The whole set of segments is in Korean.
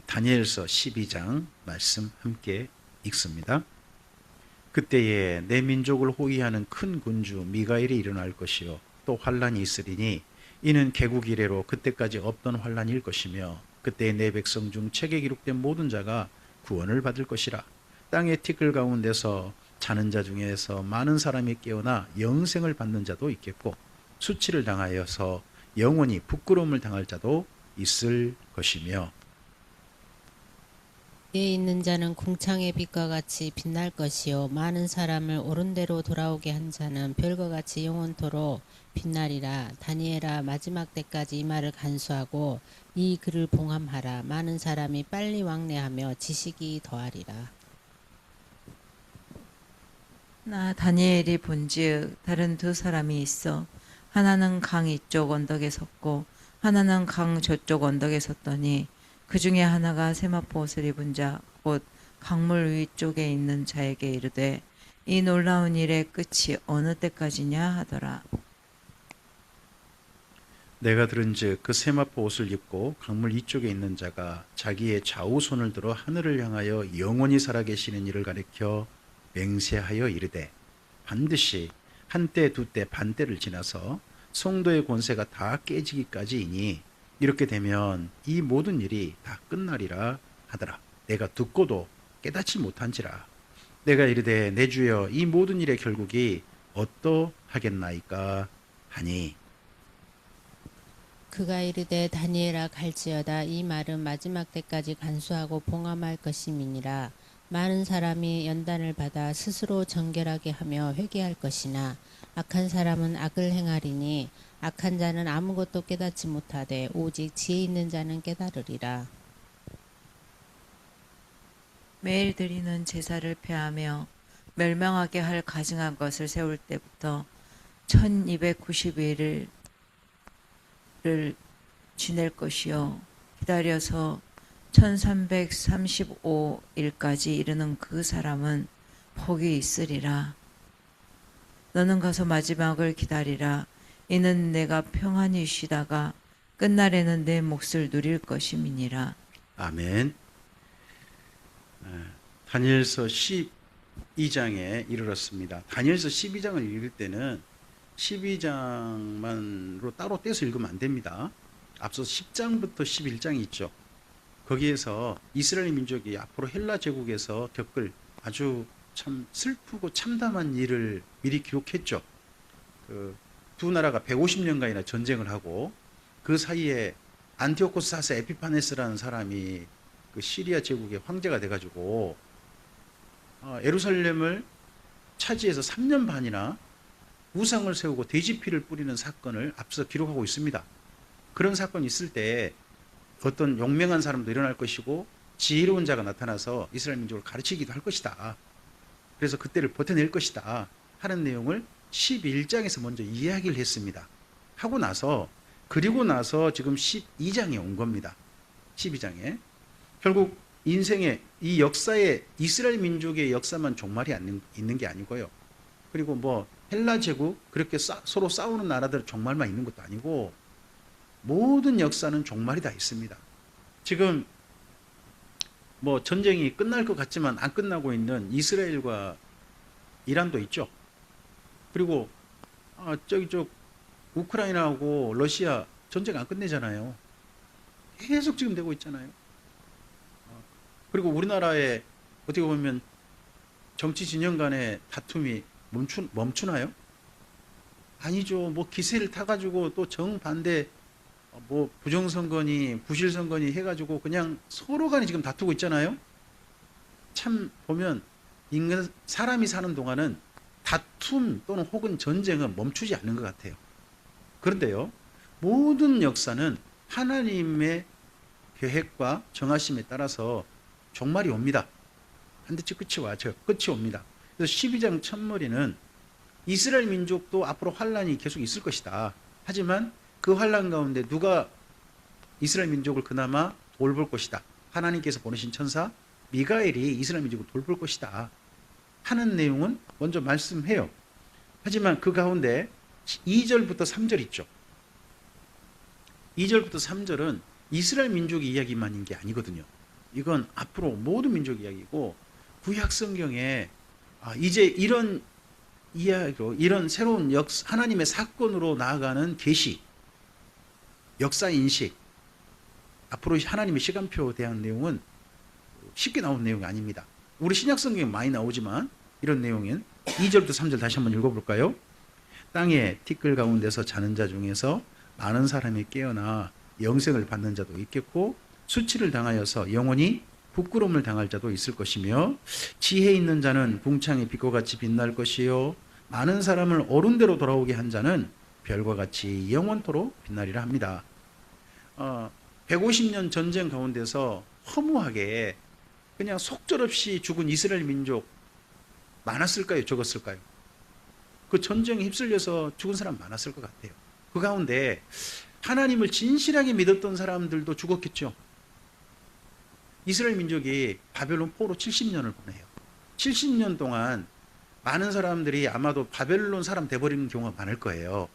다니엘서 12장 말씀 함께 읽습니다. 그때에 내 민족을 호위하는 큰 군주 미가엘이 일어날 것이요 또 환란이 있으리니 이는 개국 이래로 그때까지 없던 환란일 것이며 그때에 내 백성 중 책에 기록된 모든 자가 구원을 받을 것이라. 땅의 티끌 가운데서 자는 자 중에서 많은 사람이 깨어나 영생을 받는 자도 있겠고 수치를 당하여서 영원히 부끄러움을 당할 자도 있을 것이며 위에 있는 자는 궁창의 빛과 같이 빛날 것이요 많은 사람을 옳은 대로 돌아오게 한 자는 별과 같이 영원토록 빛나리라. 다니엘아, 마지막 때까지 이 말을 간수하고 이 글을 봉함하라. 많은 사람이 빨리 왕래하며 지식이 더하리라. 나 다니엘이 본즉 다른 두 사람이 있어 하나는 강 이쪽 언덕에 섰고 하나는 강 저쪽 언덕에 섰더니 그 중에 하나가 세마포 옷을 입은 자 곧 강물 위쪽에 있는 자에게 이르되 이 놀라운 일의 끝이 어느 때까지냐 하더라. 내가 들은즉 그 세마포 옷을 입고 강물 이쪽에 있는 자가 자기의 좌우 손을 들어 하늘을 향하여 영원히 살아계시는 이를 가리켜 맹세하여 이르되 반드시 한때 두때 반때를 지나서 성도의 권세가 다 깨지기까지이니 이렇게 되면 이 모든 일이 다 끝나리라 하더라. 내가 듣고도 깨닫지 못한지라. 내가 이르되 내 주여 이 모든 일의 결국이 어떠하겠나이까 하니 그가 이르되 다니엘아, 갈지어다. 이 말은 마지막 때까지 간수하고 봉함할 것임이니라. 많은 사람이 연단을 받아 스스로 정결하게 하며 회개할 것이나 악한 사람은 악을 행하리니 악한 자는 아무것도 깨닫지 못하되 오직 지혜 있는 자는 깨달으리라. 매일 드리는 제사를 폐하며 멸망하게 할 가증한 것을 세울 때부터 1290일을 지낼 것이요 기다려서 1335일까지 이르는 그 사람은 복이 있으리라. 너는 가서 마지막을 기다리라. 이는 내가 평안히 쉬다가 끝날에는 내 몫을 누릴 것임이니라. 아멘. 다니엘서 12장에 이르렀습니다. 다니엘서 12장을 읽을 때는 12장만으로 따로 떼서 읽으면 안 됩니다. 앞서 10장부터 11장이 있죠. 거기에서 이스라엘 민족이 앞으로 헬라 제국에서 겪을 아주 참 슬프고 참담한 일을 미리 기록했죠. 두 나라가 150년간이나 전쟁을 하고 그 사이에 안티오코스 4세 에피파네스라는 사람이 그 시리아 제국의 황제가 돼가지고 예루살렘을 차지해서 3년 반이나 우상을 세우고 돼지피를 뿌리는 사건을 앞서 기록하고 있습니다. 그런 사건이 있을 때 어떤 용맹한 사람도 일어날 것이고 지혜로운 자가 나타나서 이스라엘 민족을 가르치기도 할 것이다. 그래서 그때를 버텨낼 것이다 하는 내용을 11장에서 먼저 이야기를 했습니다. 그리고 나서 지금 12장에 온 겁니다. 12장에 결국 인생의 이 역사에 이스라엘 민족의 역사만 종말이 있는 게 아니고요. 그리고 뭐 헬라 제국 그렇게 서로 싸우는 나라들 종말만 있는 것도 아니고 모든 역사는 종말이 다 있습니다. 지금 뭐 전쟁이 끝날 것 같지만 안 끝나고 있는 이스라엘과 이란도 있죠. 그리고 우크라이나하고 러시아 전쟁 안 끝내잖아요. 계속 지금 되고 있잖아요. 그리고 우리나라에 어떻게 보면 정치 진영 간의 다툼이 멈추나요? 아니죠. 뭐 기세를 타가지고 또 정반대 뭐 부정선거니 부실선거니 해가지고 그냥 서로 간에 지금 다투고 있잖아요. 참 보면 사람이 사는 동안은 다툼 또는 혹은 전쟁은 멈추지 않는 것 같아요. 그런데요, 모든 역사는 하나님의 계획과 정하심에 따라서 종말이 옵니다. 반드시 끝이 옵니다. 그래서 12장 첫머리는 이스라엘 민족도 앞으로 환란이 계속 있을 것이다. 하지만 그 환란 가운데 누가 이스라엘 민족을 그나마 돌볼 것이다. 하나님께서 보내신 천사 미가엘이 이스라엘 민족을 돌볼 것이다 하는 내용은 먼저 말씀해요. 하지만 그 가운데 2절부터 3절 있죠. 2절부터 3절은 이스라엘 민족의 이야기만인 게 아니거든요. 이건 앞으로 모든 민족 이야기고, 구약 성경에 이제 이런 이야기로, 이런 새로운 하나님의 사건으로 나아가는 계시, 역사 인식, 앞으로 하나님의 시간표에 대한 내용은 쉽게 나온 내용이 아닙니다. 우리 신약 성경에 많이 나오지만 이런 내용은 2절부터 3절 다시 한번 읽어볼까요? 땅의 티끌 가운데서 자는 자 중에서 많은 사람이 깨어나 영생을 받는 자도 있겠고, 수치를 당하여서 영원히 부끄러움을 당할 자도 있을 것이며, 지혜 있는 자는 궁창의 빛과 같이 빛날 것이요 많은 사람을 옳은 대로 돌아오게 한 자는 별과 같이 영원토록 빛나리라 합니다. 150년 전쟁 가운데서 허무하게 그냥 속절없이 죽은 이스라엘 민족 많았을까요? 적었을까요? 그 전쟁에 휩쓸려서 죽은 사람 많았을 것 같아요. 그 가운데 하나님을 진실하게 믿었던 사람들도 죽었겠죠. 이스라엘 민족이 바벨론 포로 70년을 보내요. 70년 동안 많은 사람들이 아마도 바벨론 사람 돼버리는 경우가 많을 거예요.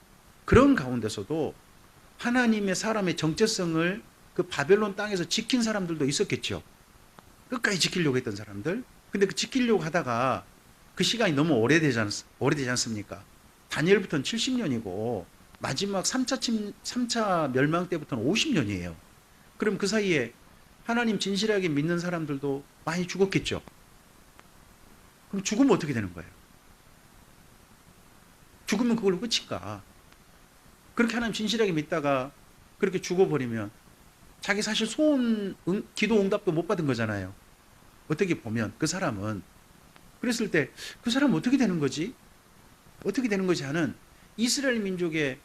그런 가운데서도 하나님의 사람의 정체성을 그 바벨론 땅에서 지킨 사람들도 있었겠죠. 끝까지 지키려고 했던 사람들. 근데 그 지키려고 하다가 그 시간이 너무 오래되지 않습니까? 다니엘부터는 70년이고 마지막 3차 멸망 때부터는 50년이에요. 그럼 그 사이에 하나님 진실하게 믿는 사람들도 많이 죽었겠죠. 그럼 죽으면 어떻게 되는 거예요? 죽으면 그걸로 끝인가? 그렇게 하나님 진실하게 믿다가 그렇게 죽어버리면 자기 사실 소원, 기도 응답도 못 받은 거잖아요. 어떻게 보면 그 사람은. 그랬을 때 그 사람은 어떻게 되는 거지? 어떻게 되는 거지 하는 이스라엘 민족의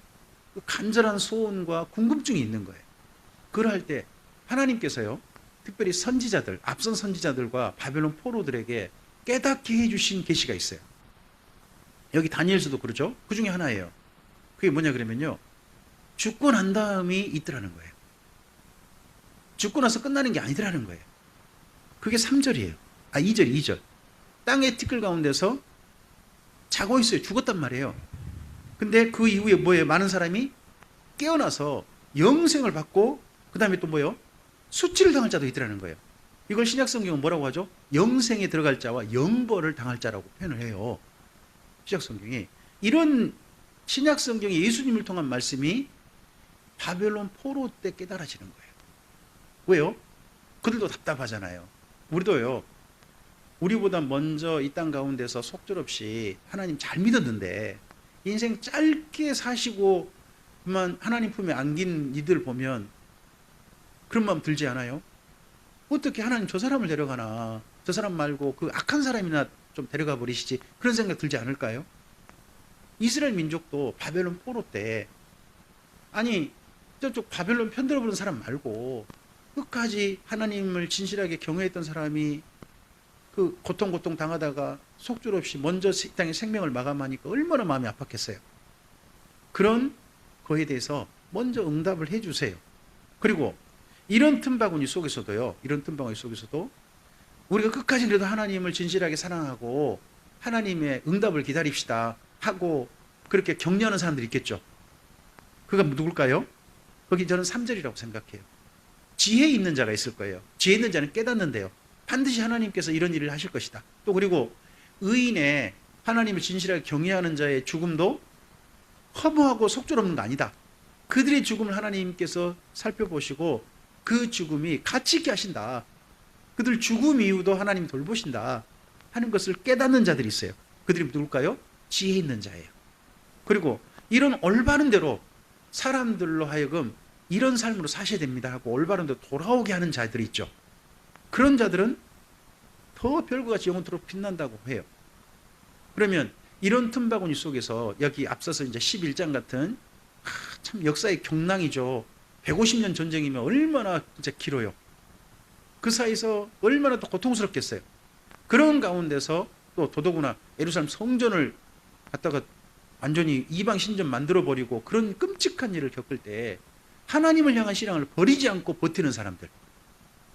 그 간절한 소원과 궁금증이 있는 거예요. 그럴 때 하나님께서요, 특별히 선지자들, 앞선 선지자들과 바벨론 포로들에게 깨닫게 해주신 계시가 있어요. 여기 다니엘서도 그러죠. 그 중에 하나예요. 그게 뭐냐 그러면요, 죽고 난 다음이 있더라는 거예요. 죽고 나서 끝나는 게 아니더라는 거예요. 그게 3절이에요. 2절. 땅의 티끌 가운데서 자고 있어요. 죽었단 말이에요. 근데 그 이후에 뭐예요? 많은 사람이 깨어나서 영생을 받고, 그 다음에 또 뭐예요? 수치를 당할 자도 있더라는 거예요. 이걸 신약성경은 뭐라고 하죠? 영생에 들어갈 자와 영벌을 당할 자라고 표현을 해요. 신약성경이. 이런 신약성경의 예수님을 통한 말씀이 바벨론 포로 때 깨달아지는 거예요. 왜요? 그들도 답답하잖아요. 우리도요, 우리보다 먼저 이 땅 가운데서 속절없이 하나님 잘 믿었는데 인생 짧게 사시고 그만 하나님 품에 안긴 이들 보면 그런 마음 들지 않아요? 어떻게 하나님 저 사람을 데려가나, 저 사람 말고 그 악한 사람이나 좀 데려가 버리시지, 그런 생각 들지 않을까요? 이스라엘 민족도 바벨론 포로 때, 아니 저쪽 바벨론 편들어버린 사람 말고 끝까지 하나님을 진실하게 경외했던 사람이 그 고통 당하다가 속절없이 먼저 이 땅의 생명을 마감하니까 얼마나 마음이 아팠겠어요. 그런 거에 대해서 먼저 응답을 해주세요. 그리고 이런 틈바구니 속에서도 우리가 끝까지 그래도 하나님을 진실하게 사랑하고 하나님의 응답을 기다립시다 하고 그렇게 격려하는 사람들이 있겠죠. 그가 누굴까요? 거기 저는 3절이라고 생각해요. 지혜 있는 자가 있을 거예요. 지혜 있는 자는 깨닫는데요, 반드시 하나님께서 이런 일을 하실 것이다. 또 그리고 의인의 하나님을 진실하게 경외하는 자의 죽음도 허무하고 속절없는 거 아니다. 그들의 죽음을 하나님께서 살펴보시고 그 죽음이 가치 있게 하신다. 그들 죽음 이후도 하나님 돌보신다 하는 것을 깨닫는 자들이 있어요. 그들이 누굴까요? 지혜 있는 자예요. 그리고 이런 올바른 대로 사람들로 하여금 이런 삶으로 사셔야 됩니다 하고 올바른 대로 돌아오게 하는 자들이 있죠. 그런 자들은 더 별과 같이 영원토록 빛난다고 해요. 그러면 이런 틈바구니 속에서 여기 앞서서 이제 11장 같은 참 역사의 경랑이죠. 150년 전쟁이면 얼마나 진짜 길어요. 그 사이에서 얼마나 또 고통스럽겠어요. 그런 가운데서 또 더더구나 예루살렘 성전을 갖다가 완전히 이방 신전 만들어버리고 그런 끔찍한 일을 겪을 때 하나님을 향한 신앙을 버리지 않고 버티는 사람들,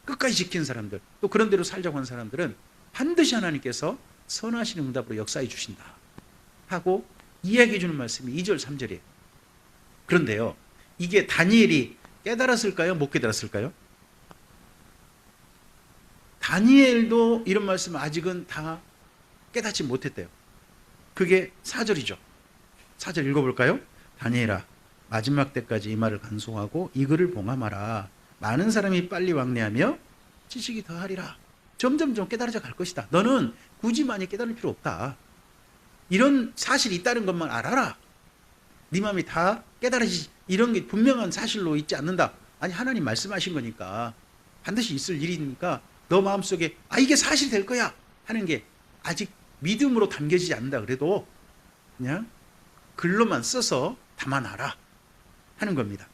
끝까지 지키는 사람들, 또 그런 대로 살자고 하는 사람들은 반드시 하나님께서 선하신 응답으로 역사해 주신다 하고 이야기해 주는 말씀이 2절 3절이에요. 그런데요, 이게 다니엘이 깨달았을까요? 못 깨달았을까요? 다니엘도 이런 말씀 아직은 다 깨닫지 못했대요. 그게 4절이죠. 4절 읽어볼까요? 다니엘아, 마지막 때까지 이 말을 간송하고 이 글을 봉함하라. 많은 사람이 빨리 왕래하며 지식이 더하리라. 점점점 깨달아져 갈 것이다. 너는 굳이 많이 깨달을 필요 없다. 이런 사실이 있다는 것만 알아라. 네 마음이 다 깨달아지지. 이런 게 분명한 사실로 있지 않는다. 아니, 하나님 말씀하신 거니까 반드시 있을 일이니까 너 마음속에 이게 사실이 될 거야 하는 게 아직 믿음으로 담겨지지 않는다 그래도 그냥 글로만 써서 담아놔라 하는 겁니다.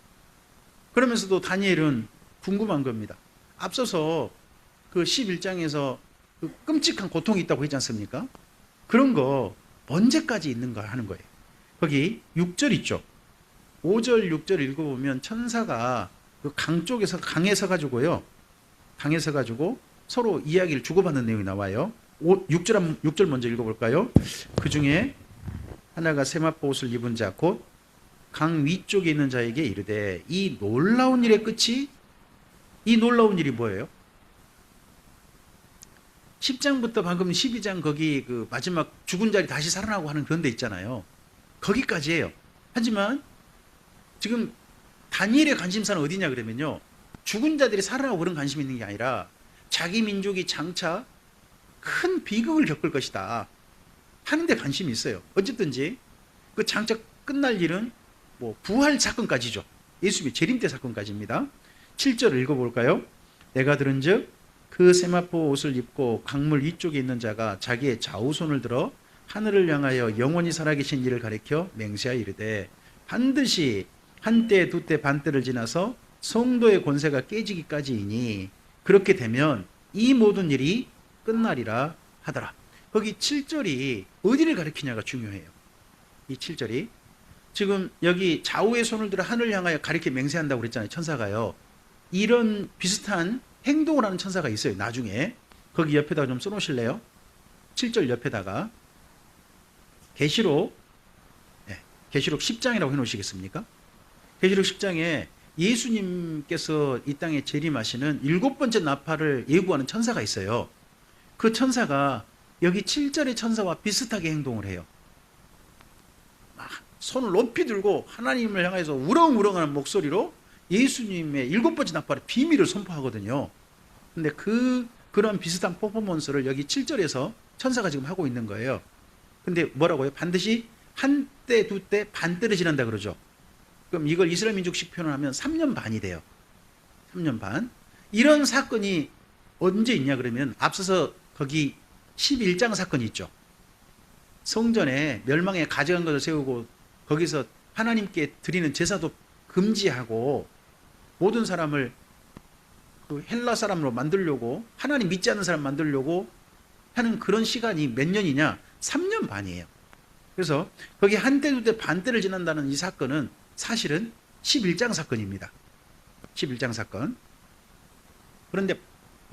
그러면서도 다니엘은 궁금한 겁니다. 앞서서 그 11장에서 그 끔찍한 고통이 있다고 했지 않습니까? 그런 거 언제까지 있는가 하는 거예요. 거기 6절 있죠. 5절 6절 읽어보면 천사가 그 강 쪽에서 강에 서가지고요. 강에 서가지고 서로 이야기를 주고받는 내용이 나와요. 6절 먼저 읽어볼까요? 그 중에 하나가 세마포 옷을 입은 자 곧 강 위쪽에 있는 자에게 이르되 이 놀라운 일의 끝이, 이 놀라운 일이 뭐예요? 10장부터 방금 12장 거기 그 마지막 죽은 자리 다시 살아나고 하는 그런 데 있잖아요. 거기까지예요. 하지만 지금 다니엘의 관심사는 어디냐 그러면요, 죽은 자들이 살아나고 그런 관심이 있는 게 아니라 자기 민족이 장차 큰 비극을 겪을 것이다 하는 데 관심이 있어요. 어쨌든지 그 장차 끝날 일은 뭐 부활 사건까지죠. 예수님의 재림때 사건까지입니다. 7절을 읽어볼까요? 내가 들은즉 그 세마포 옷을 입고 강물 위쪽에 있는 자가 자기의 좌우손을 들어 하늘을 향하여 영원히 살아계신 이를 가리켜 맹세하여 이르되 반드시 한때 두때 반때를 지나서 성도의 권세가 깨지기까지이니 그렇게 되면 이 모든 일이 끝나리라 하더라. 거기 7절이 어디를 가리키냐가 중요해요. 이 7절이 지금 여기 좌우의 손을 들어 하늘을 향하여 가리켜 맹세한다고 그랬잖아요. 천사가요. 이런 비슷한 행동을 하는 천사가 있어요. 나중에 거기 옆에다가 좀 써놓으실래요? 7절 옆에다가 계시록 10장이라고 해놓으시겠습니까? 계시록 10장에 예수님께서 이 땅에 재림하시는 7번째 나팔을 예고하는 천사가 있어요. 그 천사가 여기 7절의 천사와 비슷하게 행동을 해요. 막 손을 높이 들고 하나님을 향해서 우렁우렁하는 목소리로 예수님의 7번째 나팔의 비밀을 선포하거든요. 근데 그런 비슷한 퍼포먼스를 여기 7절에서 천사가 지금 하고 있는 거예요. 근데 뭐라고요? 반드시 한때 두때 반때를 지난다 그러죠. 그럼 이걸 이스라엘 민족식 표현을 하면 3년 반이 돼요. 3년 반. 이런 사건이 언제 있냐 그러면 앞서서 거기 11장 사건이 있죠. 성전에 멸망에 가져간 것을 세우고 거기서 하나님께 드리는 제사도 금지하고 모든 사람을 그 헬라 사람으로 만들려고, 하나님 믿지 않는 사람 만들려고 하는 그런 시간이 몇 년이냐? 3년 반이에요. 그래서 거기 한때 두때 반때를 지난다는 이 사건은 사실은 11장 사건입니다. 11장 사건. 그런데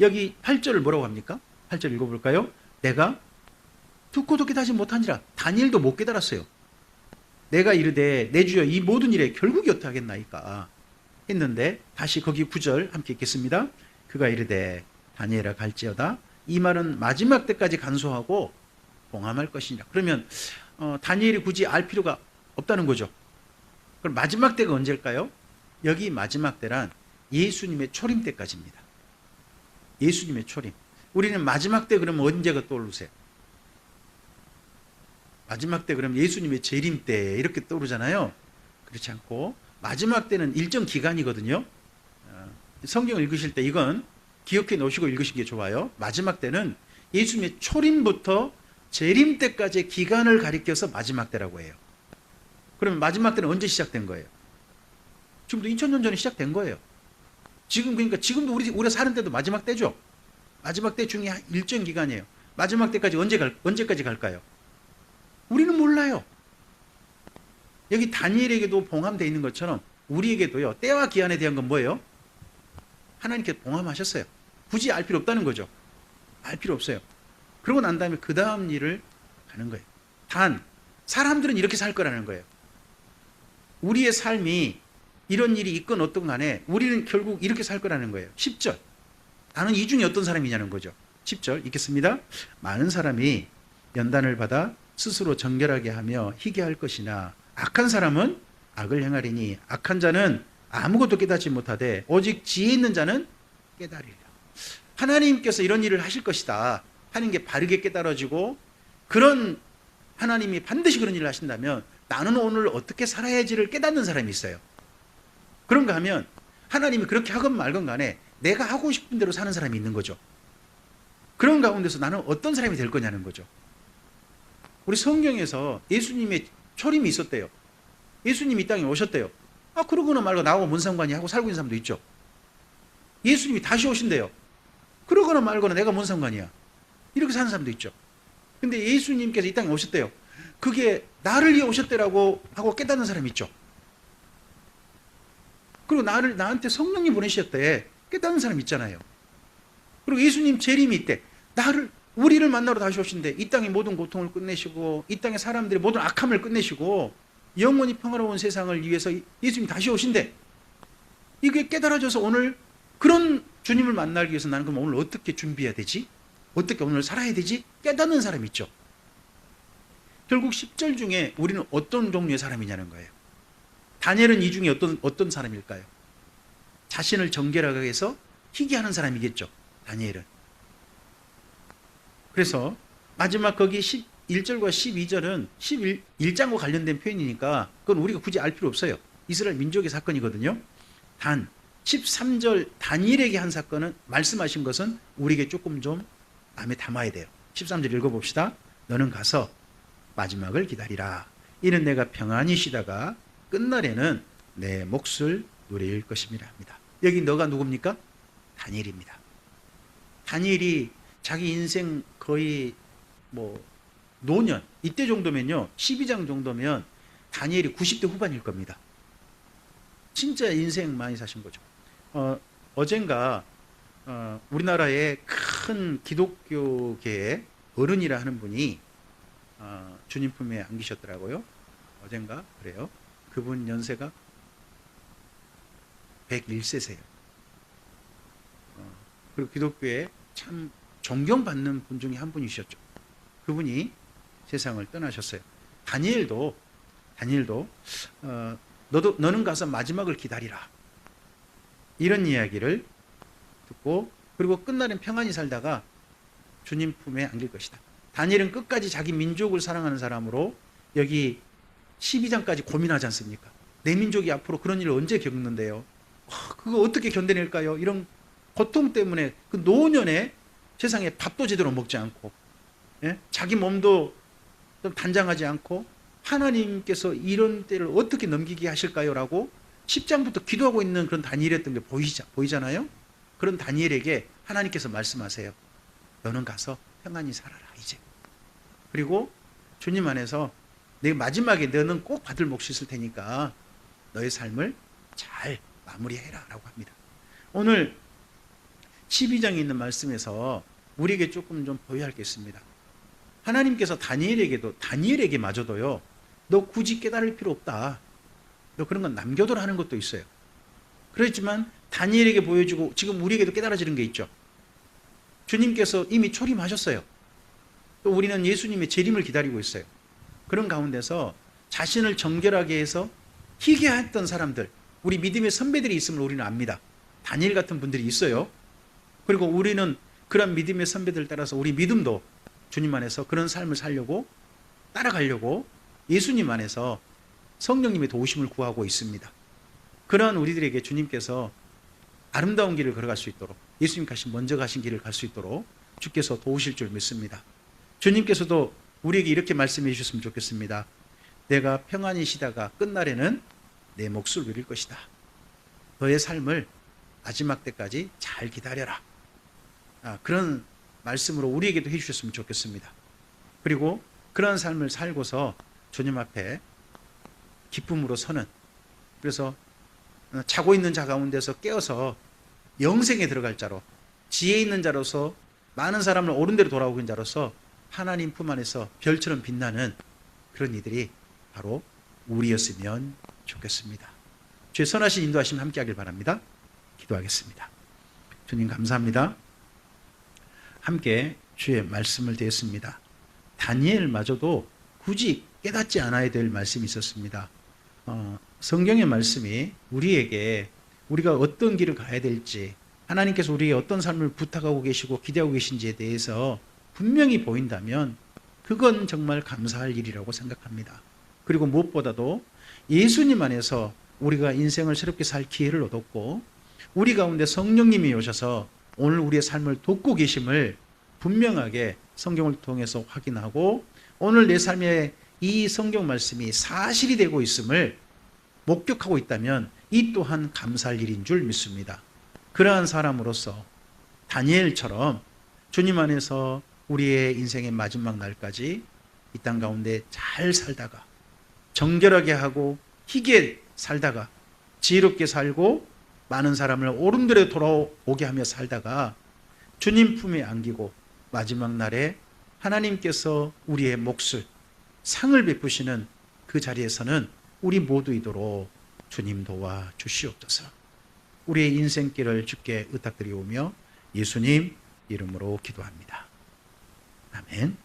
여기 8절을 뭐라고 합니까? 8절 읽어볼까요? 내가 듣고도 깨닫지 못하니라. 다니엘도 못 깨달았어요. 내가 이르되 내 주여 이 모든 일에 결국이 어떻게 하겠나이까 했는데 다시 거기 9절 함께 읽겠습니다. 그가 이르되 다니엘아 갈지어다 이 말은 마지막 때까지 간소하고 봉함할 것이니라. 그러면 다니엘이 굳이 알 필요가 없다는 거죠. 그럼 마지막 때가 언제일까요? 여기 마지막 때란 예수님의 초림 때까지입니다. 예수님의 초림. 우리는 마지막 때 그러면 언제가 떠오르세요? 마지막 때 그러면 예수님의 재림 때 이렇게 떠오르잖아요. 그렇지 않고 마지막 때는 일정 기간이거든요. 성경을 읽으실 때 이건 기억해 놓으시고 읽으시는 게 좋아요. 마지막 때는 예수님의 초림부터 재림 때까지의 기간을 가리켜서 마지막 때라고 해요. 그러면 마지막 때는 언제 시작된 거예요? 지금도 2000년 전에 시작된 거예요. 지금 그러니까 지금도 우리가 사는 때도 마지막 때죠. 마지막 때 중에 일정 기간이에요. 마지막 때까지 언제까지 갈까요? 우리는 몰라요. 여기 다니엘에게도 봉함되어 있는 것처럼 우리에게도요. 때와 기한에 대한 건 뭐예요? 하나님께서 봉함하셨어요. 굳이 알 필요 없다는 거죠. 알 필요 없어요. 그러고 난 다음에 그 다음 일을 가는 거예요. 단 사람들은 이렇게 살 거라는 거예요. 우리의 삶이 이런 일이 있건 어떤 간에 우리는 결국 이렇게 살 거라는 거예요. 10절. 나는 이 중에 어떤 사람이냐는 거죠. 10절 읽겠습니다. 많은 사람이 연단을 받아 스스로 정결하게 하며 희게할 것이나 악한 사람은 악을 행하리니 악한 자는 아무것도 깨닫지 못하되 오직 지혜 있는 자는 깨달으리라. 하나님께서 이런 일을 하실 것이다 하는 게 바르게 깨달아지고, 그런 하나님이 반드시 그런 일을 하신다면 나는 오늘 어떻게 살아야지를 깨닫는 사람이 있어요. 그런가 하면 하나님이 그렇게 하건 말건 간에 내가 하고 싶은 대로 사는 사람이 있는 거죠. 그런 가운데서 나는 어떤 사람이 될 거냐는 거죠. 우리 성경에서 예수님의 초림이 있었대요. 예수님이 이 땅에 오셨대요. 그러거나 말고 나하고 뭔 상관이 하고 살고 있는 사람도 있죠. 예수님이 다시 오신대요. 그러거나 말거나 내가 뭔 상관이야. 이렇게 사는 사람도 있죠. 근데 예수님께서 이 땅에 오셨대요. 그게 나를 위해 오셨대라고 하고 깨닫는 사람이 있죠. 그리고 나한테 성령님 보내셨대 깨닫는 사람이 있잖아요. 그리고 예수님 재림이 있대. 우리를 만나러 다시 오신대. 이 땅의 모든 고통을 끝내시고 이 땅의 사람들의 모든 악함을 끝내시고 영원히 평화로운 세상을 위해서 예수님이 다시 오신대. 이게 깨달아져서 오늘 그런 주님을 만나기 위해서 나는 그럼 오늘 어떻게 준비해야 되지? 어떻게 오늘 살아야 되지? 깨닫는 사람이 있죠. 결국 10절 중에 우리는 어떤 종류의 사람이냐는 거예요. 다니엘은 이 중에 어떤 사람일까요? 자신을 정결하게 해서 희귀하는 사람이겠죠. 다니엘은. 그래서 마지막 거기 11절과 12절은 11장과 관련된 표현이니까 그건 우리가 굳이 알 필요 없어요. 이스라엘 민족의 사건이거든요. 단 13절 다니엘에게 한 사건은 말씀하신 것은 우리에게 조금 좀 마음에 담아야 돼요. 13절 읽어봅시다. 너는 가서 마지막을 기다리라. 이는 내가 평안히 쉬다가 끝날에는 내 몫을 누릴 것임이라 합니다. 여기 너가 누굽니까? 다니엘입니다. 다니엘이 자기 인생 거의 노년 이때 정도면요 12장 정도면 다니엘이 90대 후반일 겁니다. 진짜 인생 많이 사신 거죠. 어젠가 우리나라의 큰 기독교계의 어른이라 하는 분이 주님 품에 안기셨더라고요. 어젠가 그래요. 그분 연세가 101세세요. 그리고 기독교에 참 존경받는 분 중에 한 분이셨죠. 그분이 세상을 떠나셨어요. 다니엘도 너는 가서 마지막을 기다리라. 이런 이야기를 듣고 그리고 끝날엔 평안히 살다가 주님 품에 안길 것이다. 다니엘은 끝까지 자기 민족을 사랑하는 사람으로 여기 12장까지 고민하지 않습니까? 내 민족이 앞으로 그런 일을 언제 겪는데요? 그거 어떻게 견뎌낼까요? 이런 고통 때문에 그 노년에 세상에 밥도 제대로 먹지 않고 자기 몸도 좀 단장하지 않고 하나님께서 이런 때를 어떻게 넘기게 하실까요? 라고 10장부터 기도하고 있는 그런 다니엘이었던 게 보이잖아요. 그런 다니엘에게 하나님께서 말씀하세요. 너는 가서 평안히 살아라 이제. 그리고 주님 안에서 내 마지막에 너는 꼭 받을 몫이 있을 테니까 너의 삶을 잘 마무리해라 라고 합니다. 오늘 12장에 있는 말씀에서 우리에게 조금 좀 보여야 할 게 있습니다. 하나님께서 다니엘에게 마저도요 너 굳이 깨달을 필요 없다. 너 그런 건 남겨둬라 하는 것도 있어요. 그렇지만 다니엘에게 보여주고 지금 우리에게도 깨달아지는 게 있죠. 주님께서 이미 초림하셨어요. 또 우리는 예수님의 재림을 기다리고 있어요. 그런 가운데서 자신을 정결하게 해서 희귀했던 사람들, 우리 믿음의 선배들이 있음을 우리는 압니다. 다니엘 같은 분들이 있어요. 그리고 우리는 그런 믿음의 선배들 따라서 우리 믿음도 주님 안에서 그런 삶을 살려고 따라가려고 예수님 안에서 성령님의 도우심을 구하고 있습니다. 그러한 우리들에게 주님께서 아름다운 길을 걸어갈 수 있도록 예수님께서 먼저 가신 길을 갈 수 있도록 주께서 도우실 줄 믿습니다. 주님께서도 우리에게 이렇게 말씀해 주셨으면 좋겠습니다. 내가 평안히 쉬다가 끝날에는 내 몫을 누릴 것이다. 너의 삶을 마지막 때까지 잘 기다려라. 그런 말씀으로 우리에게도 해주셨으면 좋겠습니다. 그리고 그런 삶을 살고서 주님 앞에 기쁨으로 서는, 그래서 자고 있는 자 가운데서 깨어서 영생에 들어갈 자로, 지혜 있는 자로서 많은 사람을 옳은 대로 돌아오는 자로서 하나님 품 안에서 별처럼 빛나는 그런 이들이 바로 우리였으면 좋겠습니다. 주의 선하신 인도하심 함께 하길 바랍니다. 기도하겠습니다. 주님 감사합니다. 함께 주의 말씀을 듣습니다. 다니엘마저도 굳이 깨닫지 않아야 될 말씀이 있었습니다. 성경의 말씀이 우리에게 우리가 어떤 길을 가야 될지, 하나님께서 우리에게 어떤 삶을 부탁하고 계시고 기대하고 계신지에 대해서 분명히 보인다면 그건 정말 감사할 일이라고 생각합니다. 그리고 무엇보다도 예수님 안에서 우리가 인생을 새롭게 살 기회를 얻었고 우리 가운데 성령님이 오셔서 오늘 우리의 삶을 돕고 계심을 분명하게 성경을 통해서 확인하고 오늘 내 삶에 이 성경 말씀이 사실이 되고 있음을 목격하고 있다면 이 또한 감사할 일인 줄 믿습니다. 그러한 사람으로서 다니엘처럼 주님 안에서 우리의 인생의 마지막 날까지 이 땅 가운데 잘 살다가 정결하게 하고 희게 살다가 지혜롭게 살고 많은 사람을 옳은 대로 돌아오게 하며 살다가 주님 품에 안기고 마지막 날에 하나님께서 우리의 몫을 상을 베푸시는 그 자리에서는 우리 모두이도록 주님 도와 주시옵소서. 우리의 인생길을 주께 의탁드리오며 예수님 이름으로 기도합니다. 아멘.